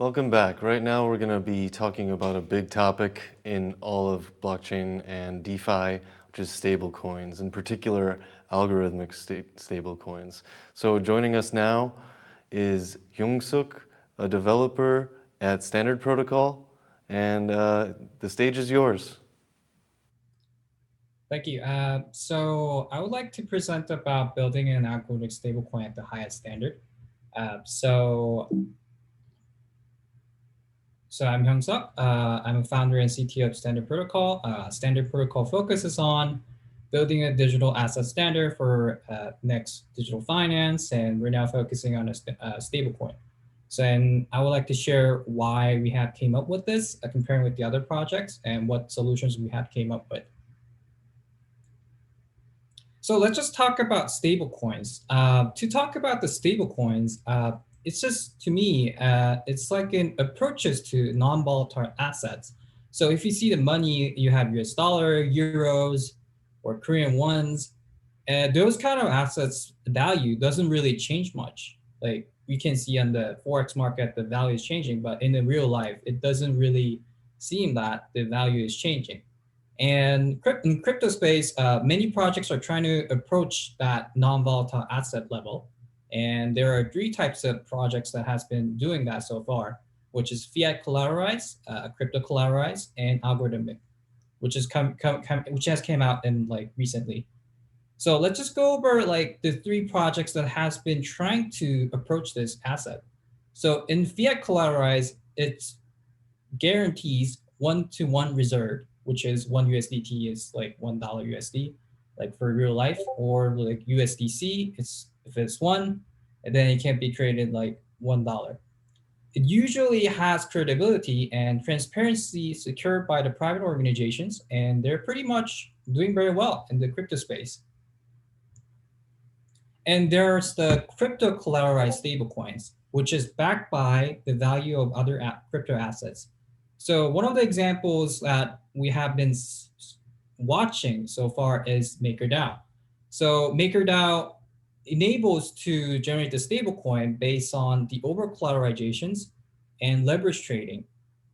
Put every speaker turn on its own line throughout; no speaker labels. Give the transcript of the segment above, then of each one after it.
Welcome back. Right now, we're going to be talking about a big topic in all of blockchain and DeFi, which is stablecoins, in particular, algorithmic stablecoins. So joining us now is Hyungsuk, a developer at Standard Protocol, and the stage is yours.
Thank you. So I would like to present about building an algorithmic stablecoin at the highest standard. Uh, so, so I'm Hyungsuk. I'm a founder and CTO of Standard Protocol. Standard Protocol focuses on building a digital asset standard for next digital finance, and we're now focusing on a stablecoin. So, and I would like to share why we have came up with this, comparing with the other projects, and what solutions we have came up with. So let's just talk about stablecoins. To talk about the stablecoins, it's just to me, it's like an approaches to non-volatile assets. So if you see the money, you have US dollar, euros, or Korean ones, those kind of assets value doesn't really change much. Like we can see on the forex market, the value is changing, but in the real life, it doesn't really seem that the value is changing. And in crypto space, many projects are trying to approach that non-volatile asset level. And there are three types of projects that has been doing that so far, which is fiat collateralized, crypto collateralized, and algorithmic, which is which has came out in like recently. So let's just go over like the three projects that has been trying to approach this asset. So in fiat collateralized, it's guarantees one-to-one reserve, which is one USDT is like $1 USD, like for real life, or like USDC, it's if it's one, and then it can't be traded like $1. It usually has credibility and transparency secured by the private organizations, and they're pretty much doing very well in the crypto space. And there's the crypto collateralized stablecoins, which is backed by the value of other crypto assets. So one of the examples that we have been watching so far is MakerDAO. So MakerDAO enables to generate the stablecoin based on the over collateralizations and leverage trading.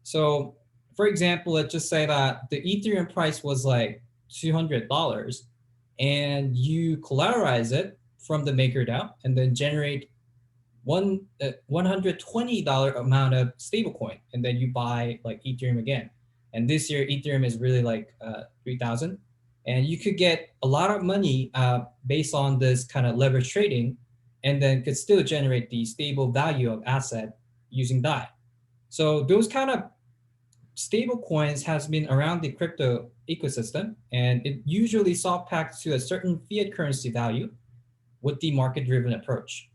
So for example, let's just say that the Ethereum price was like $200 and you collateralize it from the MakerDAO and then generate $120 amount of stablecoin, and then you buy like Ethereum again. And this year Ethereum is really like 3,000, and you could get a lot of money based on this kind of leverage trading, and then could still generate the stable value of asset using DAI. So those kind of stable coins has been around the crypto ecosystem, and it usually soft packs to a certain fiat currency value with the market driven approach.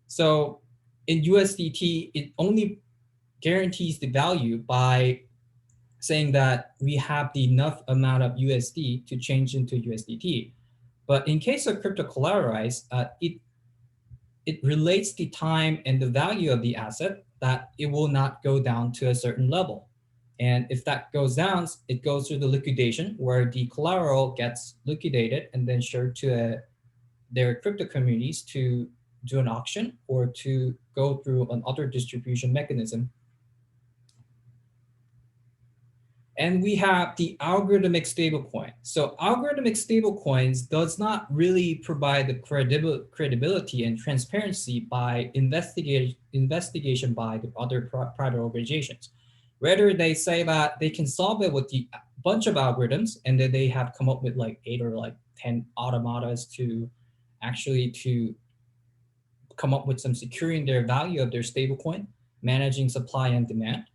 So in USDT, it only guarantees the value by saying that we have the enough amount of USD to change into USDT. But in case of crypto collateralized, it relates the time and the value of the asset that it will not go down to a certain level. And if that goes down, it goes through the liquidation where the collateral gets liquidated and then shared to their crypto communities to do an auction or to go through another distribution mechanism. And we have the algorithmic stablecoin. So algorithmic stablecoins does not really provide the credibility and transparency by investigation by the other private organizations. Rather, they say that they can solve it with the bunch of algorithms, and then they have come up with like 8 or like 10 automatas to actually to come up with some securing their value of their stablecoin, managing supply and demand.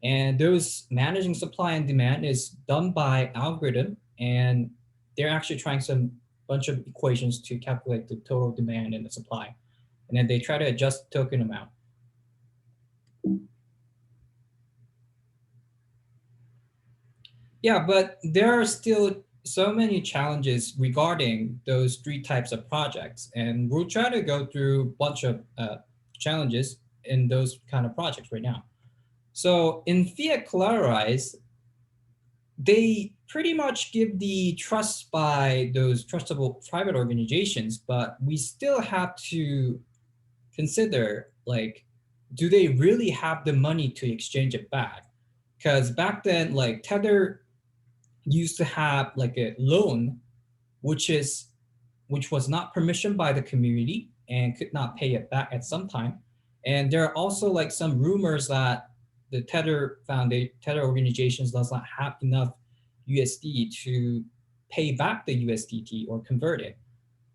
And those managing supply and demand is done by algorithm, and they're actually trying some bunch of equations to calculate the total demand and the supply. And then they try to adjust the token amount. Yeah, but there are still so many challenges regarding those three types of projects. And we'll try to go through a bunch of challenges in those kind of projects right now. So in fiat collateralized, they pretty much give the trust by those trustable private organizations, but we still have to consider like do they really have the money to exchange it back? Because back then, like Tether used to have like a loan, which is which was not permissioned by the community and could not pay it back at some time. And there are also like some rumors that the Tether organizations does not have enough USD to pay back the USDT or convert it.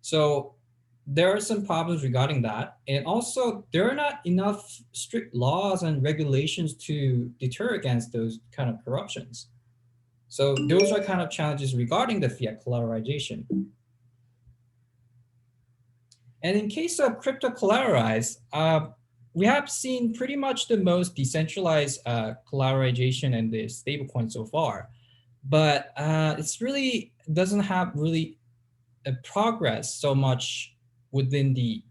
So there are some problems regarding that. And also there are not enough strict laws and regulations to deter against those kind of corruptions. So those are kind of challenges regarding the fiat collateralization. And in case of crypto collateralized, we have seen pretty much the most decentralized collateralization and the stablecoin so far, but it's really doesn't have really a progress so much within the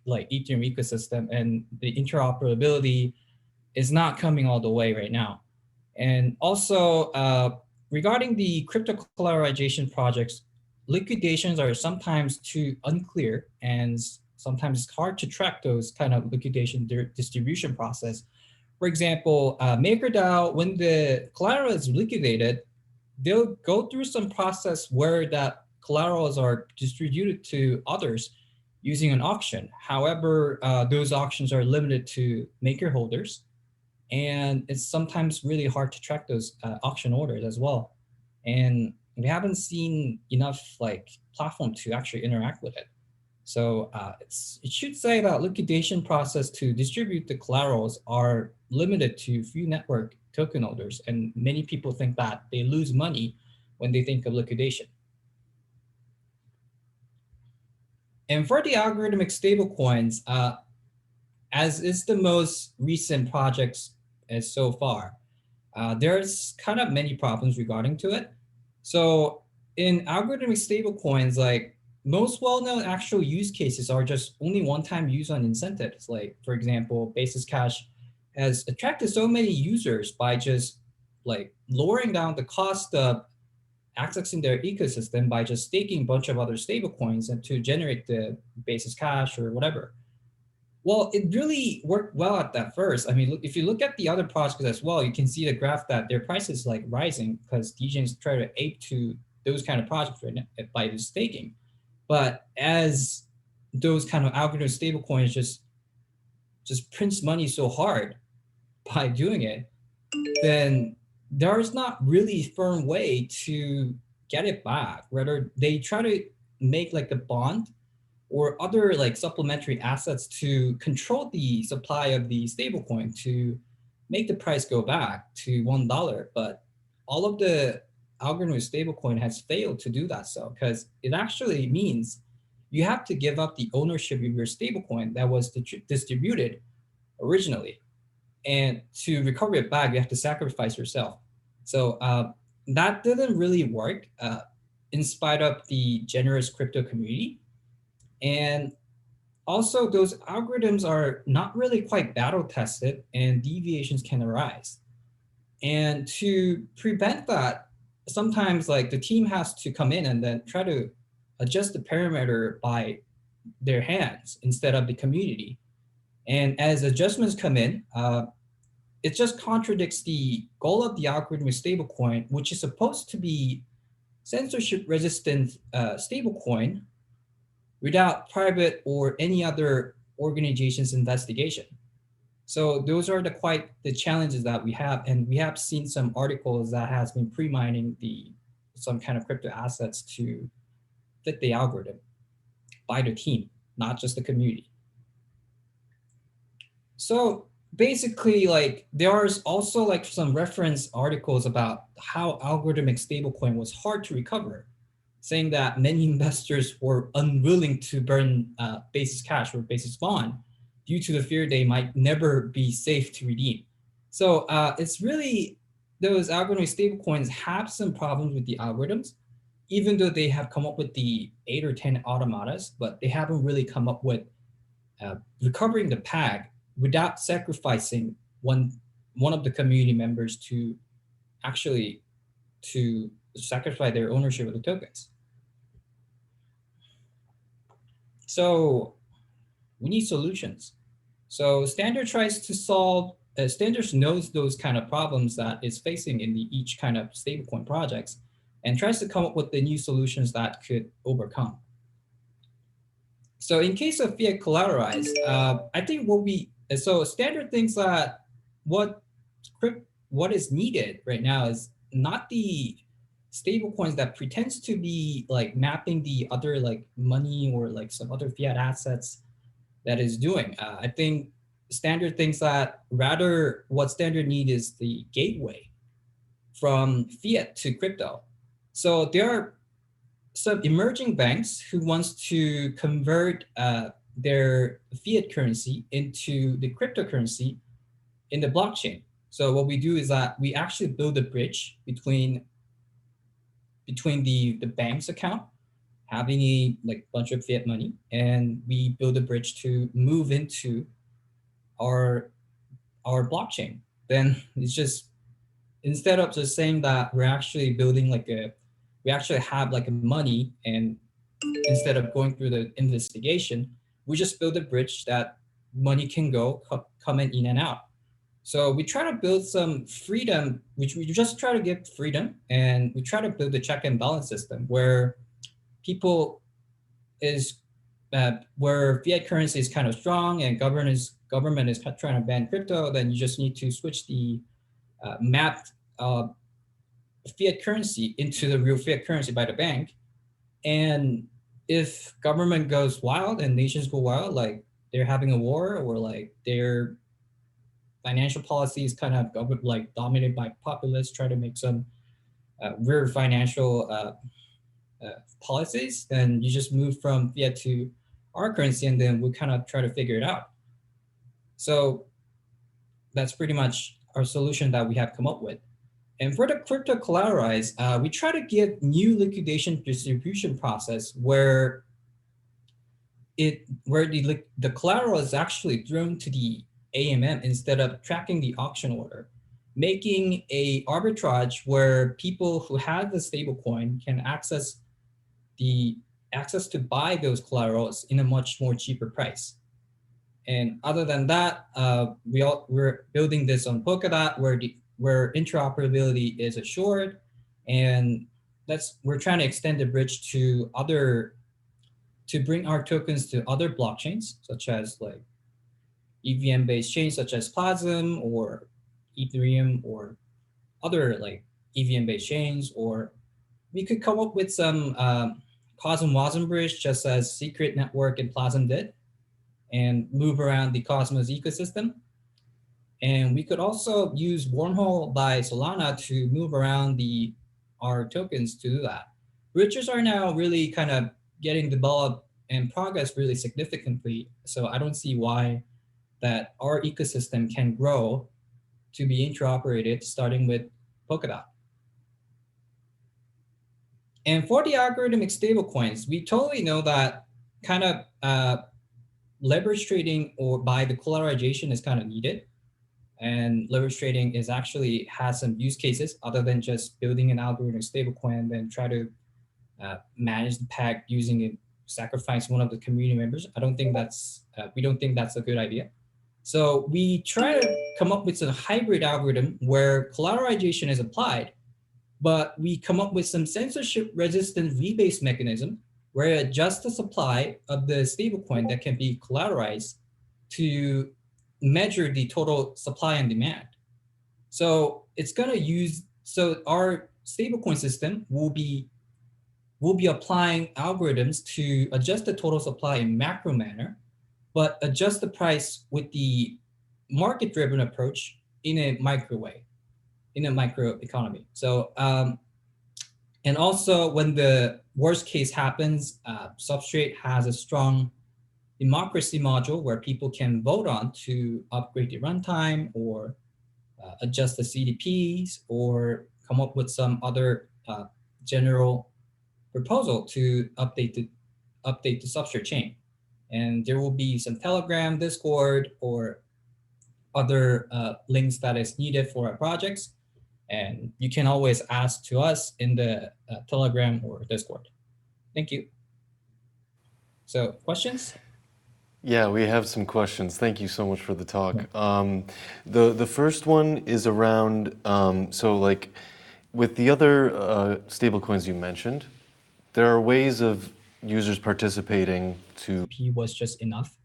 like Ethereum ecosystem, and the interoperability is not coming all the way right now. And also regarding the crypto collateralization projects, liquidations are sometimes too unclear, and sometimes it's hard to track those kind of liquidation distribution process. For example, MakerDAO, when the collateral is liquidated, they'll go through some process where that collaterals are distributed to others using an auction. However, those auctions are limited to maker holders, and it's sometimes really hard to track those auction orders as well. And we haven't seen enough like platform to actually interact with it. So it should say that liquidation process to distribute the collaterals are limited to few network token holders, and many people think that they lose money when they think of liquidation. And for the algorithmic stablecoins, as is the most recent projects as so far, there's kind of many problems regarding to it. So in algorithmic stablecoins, like most well-known actual use cases are just only one-time use on incentives. Like for example, Basis Cash has attracted so many users by just like lowering down the cost of accessing their ecosystem by just staking a bunch of other stablecoins and to generate the Basis Cash or whatever. Well, it really worked well at that first. I mean, if you look at the other projects as well, you can see the graph that their price is like rising because DJs try to ape to those kind of projects right now by the staking. But as those kind of algorithm stablecoins just prints money so hard by doing it, then there's not really firm way to get it back. Rather, they try to make like a bond or other like supplementary assets to control the supply of the stablecoin to make the price go back to $1. But all of the algorithmic stablecoin has failed to do that, so because it actually means you have to give up the ownership of your stablecoin that was distributed originally, and to recover it back, you have to sacrifice yourself. So that didn't really work in spite of the generous crypto community. And also, those algorithms are not really quite battle tested, and deviations can arise. And to prevent that, sometimes like the team has to come in and then try to adjust the parameter by their hands instead of the community. And as adjustments come in, it just contradicts the goal of the algorithmic stablecoin, which is supposed to be censorship resistant stablecoin without private or any other organization's investigation. So those are the challenges that we have, and we have seen some articles that has been pre-mining some kind of crypto assets to fit the algorithm by the team, not just the community. So basically, like there's also like some reference articles about how algorithmic stablecoin was hard to recover, saying that many investors were unwilling to burn Basis Cash or Basis Bond due to the fear they might never be safe to redeem. So it's really, those algorithmic stablecoins have some problems with the algorithms, even though they have come up with the 8 or 10 automatas, but they haven't really come up with recovering the PAG without sacrificing one of the community members to actually to sacrifice their ownership of the tokens. So we need solutions. So Standard tries to solve, Standard knows those kind of problems that is facing in each kind of stablecoin projects and tries to come up with the new solutions that could overcome. So in case of fiat collateralized, I think so Standard thinks that what what is needed right now is not the stable coins that pretends to be like mapping the other like money or like some other fiat assets that is doing. I think Standard thinks that rather what Standard need is the gateway from fiat to crypto. So there are some emerging banks who wants to convert their fiat currency into the cryptocurrency in the blockchain. So what we do is that we actually build a bridge between the bank's account having a like bunch of fiat money, and we build a bridge to move into our blockchain. Then it's just instead of just saying that we're actually building like we actually have like a money, and instead of going through the investigation, we just build a bridge that money can go come in and out. So we try to build some freedom, which we just try to give freedom, and we try to build a check and balance system where people is where fiat currency is kind of strong and government is trying to ban crypto. Then you just need to switch the mapped fiat currency into the real fiat currency by the bank. And if government goes wild and nations go wild, like they're having a war or like their financial policy is kind of like dominated by populists try to make some weird financial policies, then you just move from fiat to our currency, and then we kind of try to figure it out. So that's pretty much our solution that we have come up with. And for the crypto collateralized, we try to give new liquidation distribution process where the collateral is actually thrown to the AMM instead of tracking the auction order, making a arbitrage where people who have the stablecoin can access to buy those collaterals in a much more cheaper price. And other than that, we're building this on Polkadot where interoperability is assured, and we're trying to extend the bridge to bring our tokens to other blockchains, such as like EVM-based chains such as Plasm or Ethereum or other like EVM-based chains, or we could come up with some Cosm Wasm bridge just as Secret Network and Plasm did, and move around the Cosmos ecosystem. And we could also use Wormhole by Solana to move around our tokens to do that. Bridges are now really kind of getting developed and progress really significantly. So I don't see why that our ecosystem can grow to be interoperated starting with Polkadot. And for the algorithmic stablecoins, we totally know that kind of leverage trading or by the collateralization is kind of needed. And leverage trading has some use cases other than just building an algorithmic stablecoin and then try to manage the peg using it, sacrifice one of the community members. We don't think that's a good idea. So we try to come up with a hybrid algorithm where collateralization is applied, but we come up with some censorship resistant rebase mechanism where it adjusts the supply of the stablecoin that can be collateralized to measure the total supply and demand. So our stablecoin system will be applying algorithms to adjust the total supply in macro manner, but adjust the price with the market-driven approach in a micro way, in a micro economy. So, and also when the worst case happens, Substrate has a strong democracy module where people can vote on to upgrade the runtime or adjust the CDPs or come up with some other general proposal to update the Substrate chain. And there will be some Telegram, Discord, or other links that is needed for our projects. And you can always ask to us in the Telegram or Discord. Thank you. So questions?
Yeah, we have some questions. Thank you so much for the talk. The first one is around so like with the other stablecoins you mentioned, there are ways of users participating to.
P was just enough.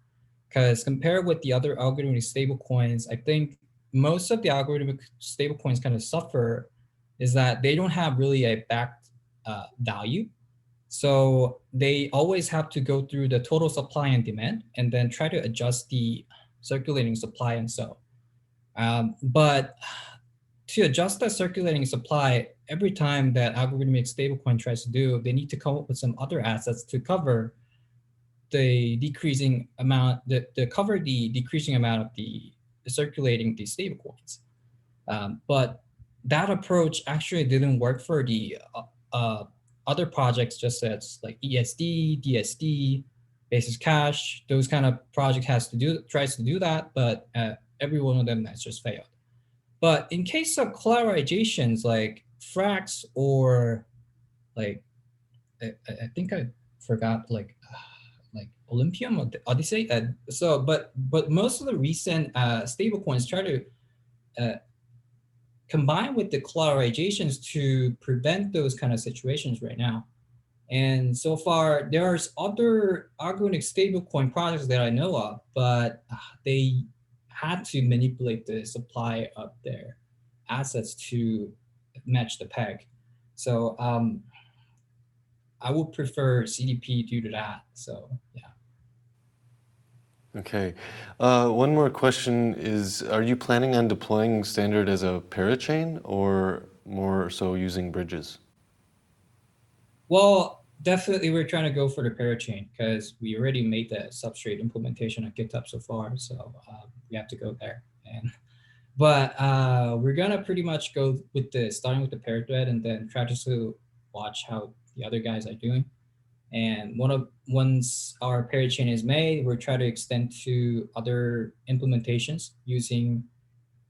Because compared with the other algorithmic stablecoins, I think most of the algorithmic stablecoins kind of suffer is that they don't have really a backed value. So they always have to go through the total supply and demand and then try to adjust the circulating supply and so. But to adjust that circulating supply, every time that algorithmic stablecoin tries to do, they need to come up with some other assets to cover the decreasing amount, the cover the decreasing amount of the circulating the stablecoins. But that approach actually didn't work for the other projects, just as like ESD, DSD, Basis Cash. Those kind of project tries to do that, but every one of them has just failed. But in case of collateralizations like Frax or like I think I forgot like Olympium or Odyssey. But most of the recent stablecoins try to combine with the collateralizations to prevent those kind of situations right now. And so far, there's other algorithmic stablecoin projects that I know of, but they had to manipulate the supply of their assets to match the peg. So I would prefer CDP due to that. So yeah.
Okay. One more question is, are you planning on deploying Standard as a parachain or more so using bridges?
Well, definitely we're trying to go for the parachain because we already made the substrate implementation at GitHub so far. So we have to go there. But we're gonna pretty much go with starting with the Parathread and then try to watch how the other guys are doing. And once our parachain is made, we're trying to extend to other implementations using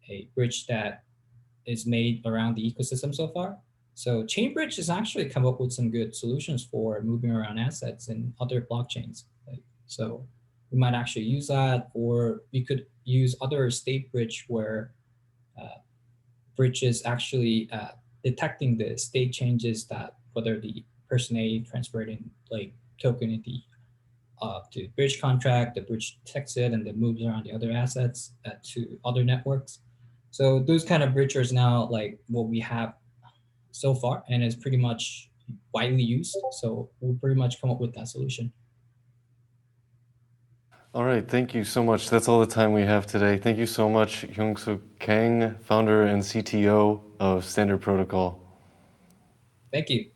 a bridge that is made around the ecosystem so far. So Chainbridge has actually come up with some good solutions for moving around assets in other blockchains. So we might actually use that, or we could use other state bridge where bridge is actually detecting the state changes that whether the person A transferred in like token in the bridge contract, the bridge detects it and then moves around the other assets to other networks. So those kind of bridgers now like what we have so far, and it's pretty much widely used. So we'll pretty much come up with that solution.
All right, thank you so much. That's all the time we have today. Thank you so much, Hyungsuk Kang, founder and CTO of Standard Protocol.
Thank you.